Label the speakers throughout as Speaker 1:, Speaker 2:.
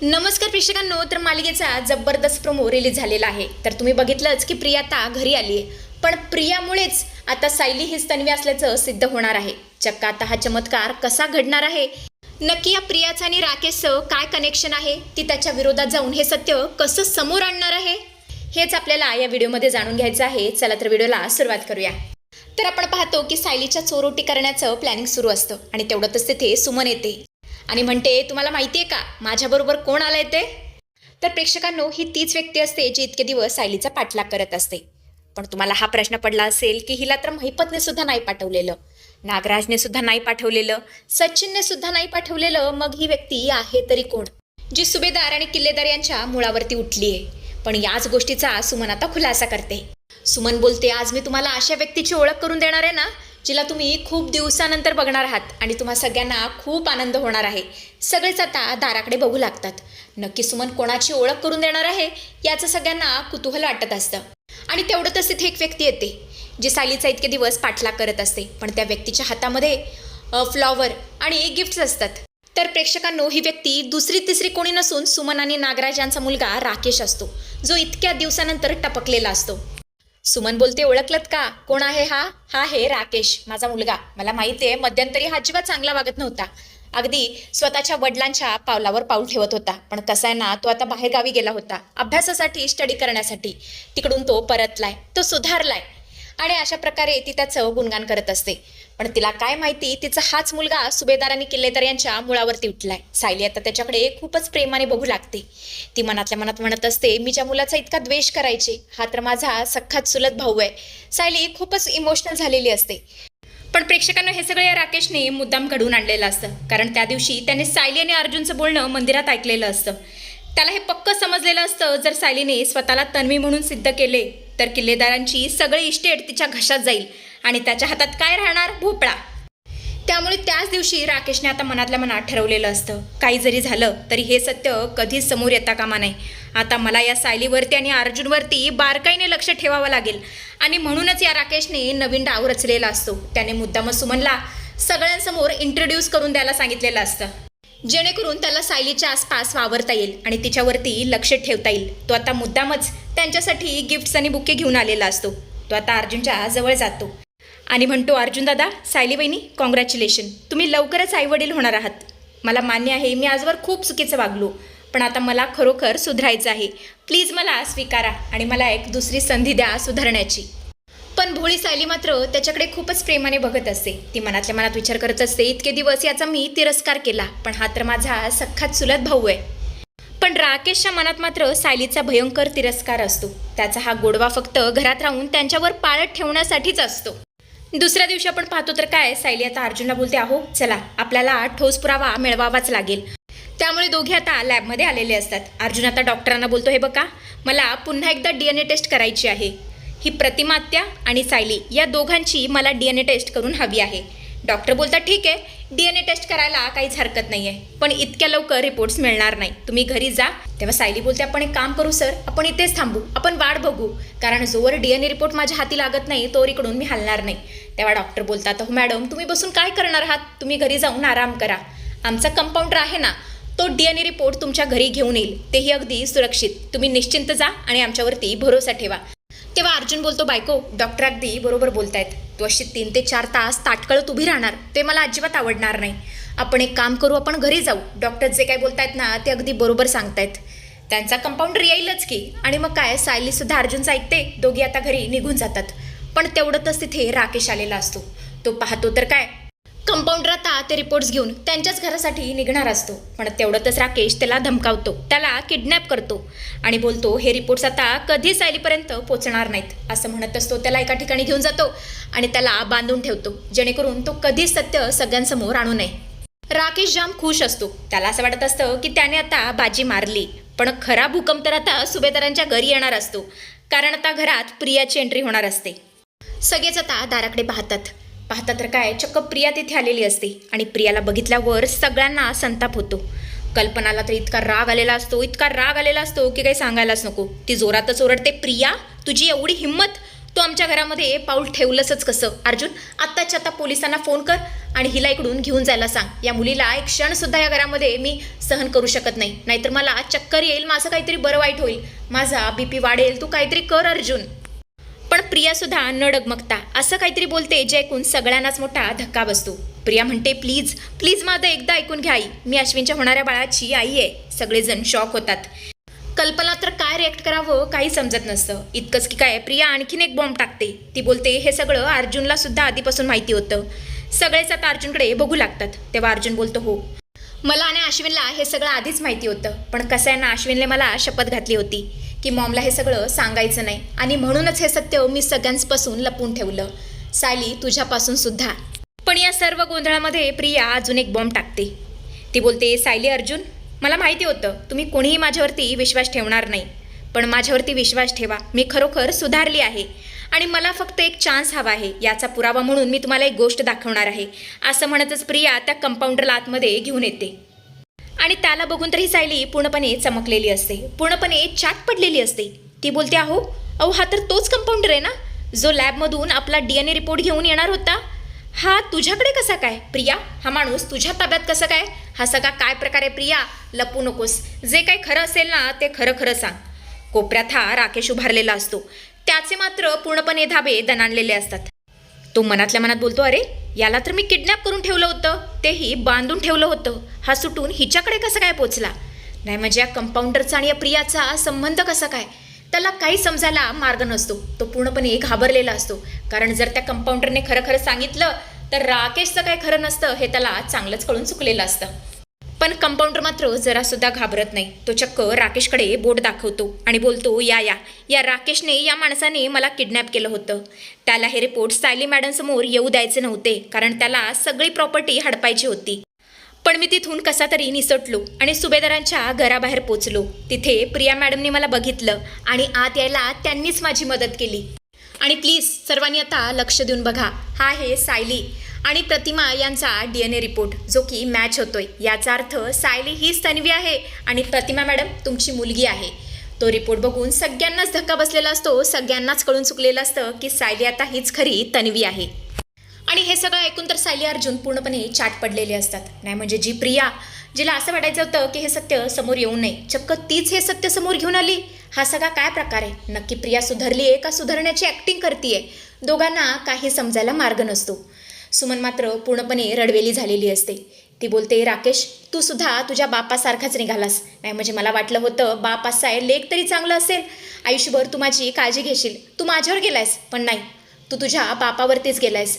Speaker 1: नमस्कार प्रेक्षकांनो, तर मालिकेचा जबरदस्त प्रोमो रिलीज झालेला आहे. तर तुम्ही बघितलंच की प्रिया आता घरी आली आहे. पण प्रियामुळेच आता सायली हीच तन्वी असल्याचं सिद्ध होणार आहे. चक्क आता हा चमत्कार कसा घडणार आहे, नक्की या प्रियाचं आणि राकेशचं काय कनेक्शन आहे, ती त्याच्या विरोधात जाऊन हे सत्य कसं समोर आणणार आहे, हेच आपल्याला या व्हिडिओमध्ये जाणून घ्यायचं आहे. चला तर व्हिडिओला सुरुवात करूया. तर आपण पाहतो की सायलीच्या चोरोटी करण्याचं प्लॅनिंग सुरू असतं आणि तेवढ्यातच तिथे सुमन येते आणि म्हणते, तुम्हाला माहिती आहे का माझ्याबरोबर कोण आलंय ते? तर प्रेक्षकांनो, ही तीच व्यक्ती असते जी इतके दिवस सायलीचा पाठलाग करत असते. पण तुम्हाला हा प्रश्न पडला असेल की हिला तर महिपतने सुद्धा नाही पाठवलेलं, नागराजने सुद्धा नाही पाठवलेलं, सचिनने सुद्धा नाही पाठवलेलं, मग ही व्यक्ती आहे तरी कोण, जी सुभेदार आणि किल्लेदार यांच्या मुळावरती उठली आहे. पण याच गोष्टीचा सुमन आता खुलासा करते. सुमन बोलते, आज मी तुम्हाला अशा व्यक्तीची ओळख करून देणार आहे ना, जिला तुम्ही खूप दिवसानंतर बघणार आहात आणि तुम्हा सगळ्यांना खूप आनंद होणार आहे. सगळेच आता दाराकडे बघू लागतात. नक्की सुमन कोणाची ओळख करून देणार आहे याचं सगळ्यांना कुतूहल वाटत असतं. आणि तेवढंच तिथे एक व्यक्ती येते जी सायलीचा इतके दिवस पाठलाग करत असते. पण त्या व्यक्तीच्या हातामध्ये फ्लॉवर आणि गिफ्ट्स असतात. तर प्रेक्षकांनो, ही व्यक्ती दुसरी तिसरी कोणी नसून सुमन आणि नागराज यांचा मुलगा राकेश असतो, जो इतक्या दिवसानंतर टपकलेला असतो. सुमन बोलते, ओळखलत का कोण आहे हा? हा आहे राकेश, माझा मुलगा. मला माहिती आहे मध्यंतरी हा अजिबात चांगला वागत नव्हता, अगदी स्वतःच्या वडिलांच्या पावलावर पाऊल ठेवत होता. पण कसं आहे ना, तो आता बाहेरगावी गेला होता अभ्यासासाठी, स्टडी करण्यासाठी. तिकडून तो परतलाय, तो सुधारलाय आणि अशा प्रकारे ती त्याचं गुणगान करत असते. पण तिला काय माहिती, तिचा हाच मुलगा सुभेदार आणि किल्लेदार यांच्या मुळावरती उठलाय. सायली आता त्याच्याकडे खूपच प्रेमाने बघू लागते. ती मनातल्या मनात म्हणत असते, मी ज्या मुलाचा इतका द्वेष करायचे, हा तर माझा सख्खाच चुलत भाऊ आहे. सायली खूपच इमोशनल झालेली असते. पण प्रेक्षकांना हे सगळं या राकेशने मुद्दाम घडवून आणलेलं असतं. कारण त्या दिवशी त्याने सायली आणि अर्जुनचं बोलणं मंदिरात ऐकलेलं असतं. त्याला हे पक्क समजलेलं असतं, जर सायलीने स्वतःला तन्वी म्हणून सिद्ध केले तर किल्लेदारांची सगळी इस्टेट तिच्या घशात जाईल आणि त्याच्या हातात काय राहणार? भोपळा. त्यामुळे त्याच दिवशी राकेशने आता मनातल्या मनात ठरवलेलं असतं, काही जरी झालं तरी हे सत्य कधीच समोर येता कामा नये. आता मला या सायलीवरती आणि अर्जुनवरती बारकाईने लक्ष ठेवावं लागेल. आणि म्हणूनच या राकेशने नवीन डाव रचलेला असतो. त्याने मुद्दामच सुमनला सगळ्यांसमोर इंट्रोड्यूस करून द्यायला सांगितलेलं असतं, जेणेकरून त्याला सायलीच्या आसपास वावरता येईल आणि तिच्यावरती लक्ष ठेवता येईल. तो आता मुद्दामच त्यांच्यासाठी गिफ्ट्स आणि बुके घेऊन आलेला असतो. तो आता अर्जुनच्या जवळ जातो आणि म्हणतो, अर्जुन दादा, सायली बहिणी, कॉंग्रॅच्युलेशन, तुम्ही लवकरच आईवडील होणार आहात. मला मान्य आहे मी आजवर खूप चुकीचं वागलो, पण आता मला खरोखर सुधारायचं आहे. प्लीज मला स्वीकारा आणि मला एक दुसरी संधी द्या सुधारण्याची. पण भोळी सायली मात्र त्याच्याकडे खूपच प्रेमाने बघत असते. ती मनातल्या मनात विचार करत असते, इतके दिवस याचा मी तिरस्कार केला, पण हा तर माझा सख्खा चुलत भाऊ आहे. पण राकेशच्या मनात मात्र सायलीचा भयंकर तिरस्कार असतो. त्याचा हा गोडवा फक्त घरात राहून त्यांच्यावर पाळत ठेवण्यासाठीच असतो. दुसऱ्या दिवशी आपण पाहतो तर काय, सायली आता अर्जुनला बोलते, अहो चला, आपल्याला ठोस पुरावा मिळवावाच लागेल. त्यामुळे दोघे आता लॅबमध्ये आलेले असतात. अर्जुन आता डॉक्टरांना बोलतो, हे बघा, मला पुन्हा एकदा DNA टेस्ट करायची आहे. ही प्रतिमात्या आणि सायली या दोघांची मला DNA टेस्ट करून हवी आहे. डॉक्टर बोलतात, ठीक आहे, DNA टेस्ट करायला काहीच हरकत नाही आहे, पण इतक्या लवकर रिपोर्ट्स मिळणार नाही, तुम्ही घरी जा. तेव्हा सायली बोलते, आपण एक काम करू सर, आपण इथेच थांबू, आपण वाट बघू, कारण जोवर DNA रिपोर्ट माझ्या हाती लागत नाही तोवर इकडून मी हलणार नाही. तेव्हा डॉक्टर बोलतात, हो मॅडम, तुम्ही बसून काय करणार आहात, तुम्ही घरी जाऊन आराम करा. आमचा कंपाऊंडर आहे ना, तो DNA रिपोर्ट तुमच्या घरी घेऊन येईल, तेही अगदी सुरक्षित. तुम्ही निश्चिंत जा आणि आमच्यावरती भरोसा ठेवा. तेव्हा अर्जुन बोलतो, बायको, डॉक्टर अगदी बरोबर बोलतायत, तू अशी 3 ते 4 तास ताटकळत उभी राहणार, ते मला अजिबात आवडणार नाही. आपण एक काम करू, आपण घरी जाऊ. डॉक्टर जे काय बोलतायत ना ते अगदी बरोबर सांगतायत. त्यांचा कंपाऊंडर येईलच की. आणि मग काय, सायली सुद्धा अर्जुनचं ऐकते. दोघी आता घरी निघून जातात. पण तेवढंच तिथे राकेश आलेला असतो. तो पाहतो तर काय, कंपाऊंडर आता ते रिपोर्ट्स घेऊन त्यांच्याच घरासाठी निघणार असतो. पण तेवढंच राकेश त्याला धमकावतो, त्याला किडनॅप करतो आणि बोलतो, हे रिपोर्ट्स आता कधी सायलीपर्यंत पोचणार नाहीत. असं म्हणत असतो. त्याला एका ठिकाणी घेऊन जातो आणि त्याला बांधून ठेवतो, जेणेकरून तो कधीच सत्य सगळ्यांसमोर आणू नये. राकेश जाम खुश असतो. त्याला असं वाटत असतं की त्याने आता बाजी मारली. पण खरा भूकंप तर आता सुभेदारांच्या घरी येणार असतो, कारण आता घरात प्रियाची एंट्री होणार असते. सगळेच आता दाराकडे पाहतात तर काय, चक्क प्रिया तिथे आलेली असते आणि प्रियाला बघितल्यावर सगळ्यांना संताप होतो. कल्पनाला तर इतका राग आलेला असतो की काही सांगायलाच नको. ती जोरातच ओरडते, प्रिया, तुझी एवढी हिंमत, तू आमच्या घरामध्ये पाऊल ठेवलंसच कसं? अर्जुन, आत्ताच्या आता पोलिसांना फोन कर आणि हिला इकडून घेऊन जायला सांग. या मुलीला एक क्षणसुद्धा या घरामध्ये मी सहन करू शकत नाही, नाहीतर मला चक्कर येईल, माझं काहीतरी बरं वाईट होईल, माझा BP वाढेल, तू काहीतरी कर अर्जुन. पण प्रियासुद्धा न डगमगता असं काहीतरी बोलते जे ऐकून सगळ्यांनाच मोठा धक्का बसतो. प्रिया म्हणते, प्लीज प्लीज माझं एकदा ऐकून घ्या आई, मी अश्विनच्या होणाऱ्या बाळाची आई आहे. सगळेजण शॉक होतात. कल्पना तर काय रिॲक्ट करावं काही समजत नसतं. इतकंच की काय, प्रिया आणखीन एक बॉम्ब टाकते. ती बोलते, हे सगळं अर्जुनला सुद्धा आधीपासून माहिती होतं. सगळेच आता अर्जुनकडे बघू लागतात. तेव्हा अर्जुन बोलतो, हो मला आणि अश्विनला हे सगळं आधीच माहिती होतं, पण कसं आहे ना, अश्विनने मला शपथ घातली होती की मॉमला हे सगळं सांगायचं नाही, आणि म्हणूनच हे सत्य मी सगळ्यांपासून लपून ठेवलं, सायली तुझ्यापासून सुद्धा. पण या सर्व गोंधळामध्ये प्रिया अजून एक बॉम्ब टाकते. ती बोलते, सायली अर्जुन, मला माहिती होतं तुम्ही कोणीही माझ्यावरती विश्वास ठेवणार नाही, पण माझ्यावरती विश्वास ठेवा, मी खरोखर सुधारली आहे आणि मला फक्त एक चान्स हवा आहे. याचा पुरावा म्हणून मी तुम्हाला एक गोष्ट दाखवणार आहे. असं म्हणतच प्रिया त्या कंपाऊंडरला आतमध्ये घेऊन येते आणि त्याला बघून तरी सायली पूर्णपणे चमकलेली असते, पूर्णपणे चाट पडलेली असते. ती बोलते, अहो हा तर तोच कंपाऊंडर आहे ना जो लॅबमधून आपला DNA रिपोर्ट घेऊन येणार होता. हा तुझ्याकडे कसा काय प्रिया? हा माणूस तुझ्या ताब्यात कसं काय? हा सगळा काय प्रकार आहे प्रिया? लपू नकोस, जे काही खरं असेल ना ते खरं खरं सांग. कोपऱ्यात हा राकेश उभारलेला असतो. त्याचे मात्र पूर्णपणे धाबे दणाणलेले असतात. तो मनातल्या मनात बोलतो, अरे याला तर मी किडनॅप करून ठेवलं होतं, तेही बांधून ठेवलं होतं, हा सुटून हिच्याकडे कसं काय पोचला? नाही म्हणजे या कंपाऊंडरचा आणि या प्रियाचा संबंध कसा काय? त्याला काही समजायला मार्ग नसतो. तो पूर्णपणे घाबरलेला असतो, कारण जर त्या कंपाऊंडरने खरं खरं सांगितलं तर राकेशचं काय खरं नसतं हे त्याला चांगलंच कळून चुकलेलं असतं. पण कंपाऊंडर मात्र जरासुद्धा घाबरत नाही. तो चक्क राकेशकडे बोट दाखवतो आणि बोलतो, या राकेशने, या माणसाने मला किडनॅप केलं होतं. त्याला हे रिपोर्ट सायली मॅडमसमोर येऊ द्यायचे नव्हते, कारण त्याला सगळी प्रॉपर्टी हडपायची होती. पण मी तिथून कसा तरी निसटलो आणि सुभेदारांच्या घराबाहेर पोचलो. तिथे प्रिया मॅडमने मला बघितलं आणि आत यायला त्यांनीच माझी मदत केली. आणि प्लीज सर्वांनी आता लक्ष देऊन बघा, हा आहे सायली आणि प्रतिमा यांचा DNA रिपोर्ट जो की मॅच होतोय. याचा अर्थ सायली हीच तन्वी आहे आणि प्रतिमा मॅडम तुमची मुलगी आहे. तो रिपोर्ट बघून सगळ्यांनाच धक्का बसलेला असतो. सगळ्यांनाच कळून चुकलेलं असतं की सायली आता हीच खरी तन्वी आहे. आणि हे सगळं ऐकून तर सायली अर्जुन पूर्णपणे चाट पडलेले असतात. नाही म्हणजे जी प्रिया, जिला असं वाटायचं होतं की हे सत्य समोर येऊ नये, चक्क तीच हे सत्य समोर घेऊन आली. हा सगळा काय प्रकार आहे? नक्की प्रिया सुधारली आहे का सुधारण्याची ॲक्टिंग करतीये? दोघांना काही समजायला मार्ग नसतो. सुमन मात्र पूर्णपणे रडवेली झालेली असते. ती बोलते, राकेश तू सुद्धा तुझ्या बापासारखाच निघालास. नाही म्हणजे मला वाटलं होतं बाप असा आहे, लेक तरी चांगलं असेल, आयुष्यभर तू माझी काळजी घेशील, तू माझ्यावर गेलायस, पण नाही, तू तुझ्या बापावरतीच गेलायस.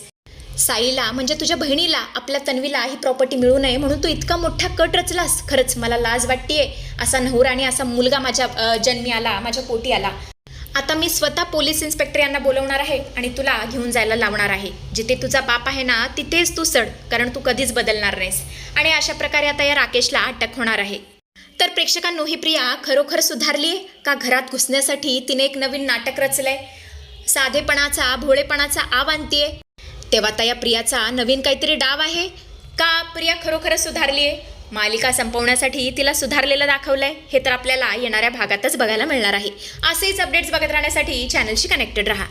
Speaker 1: साईला म्हणजे तुझ्या बहिणीला, आपल्या तन्वीला ही प्रॉपर्टी मिळू नये म्हणून तू इतका मोठा कट रचलास. खरंच मला लाज वाटतेय. असा नवरा आणि असा मुलगा माझ्या जन्मी आला, माझ्या पोटी आला. आता मी स्वतः पोलीस इन्स्पेक्टर यांना बोलवणार आहे आणि तुला घेऊन जायला लावणार आहे. जिथे तुझा बाप आहे ना तिथेच तू चढ, कारण तू कधीच बदलणार नाहीस. आणि अशा प्रकारे आता या राकेशला अटक होणार आहे. तर प्रेक्षकांनो, ही प्रिया खरोखर सुधारली आहे का? घरात घुसण्यासाठी तिने एक नवीन नाटक रचलंय, साधेपणाचा भोळेपणाचा आव आणतीये. तेव्हा आता या प्रियाचा नवीन काहीतरी डाव आहे का? प्रिया खरोखरच सुधारली आहे? मालिका संपवण्यासाठी तिला सुधारलेलं दाखवलंय हे तर आपल्याला येणाऱ्या भागातच बघायला मिळणार आहे. असेच अपडेट्स बघत राहण्यासाठी चॅनलशी कनेक्टेड राहा.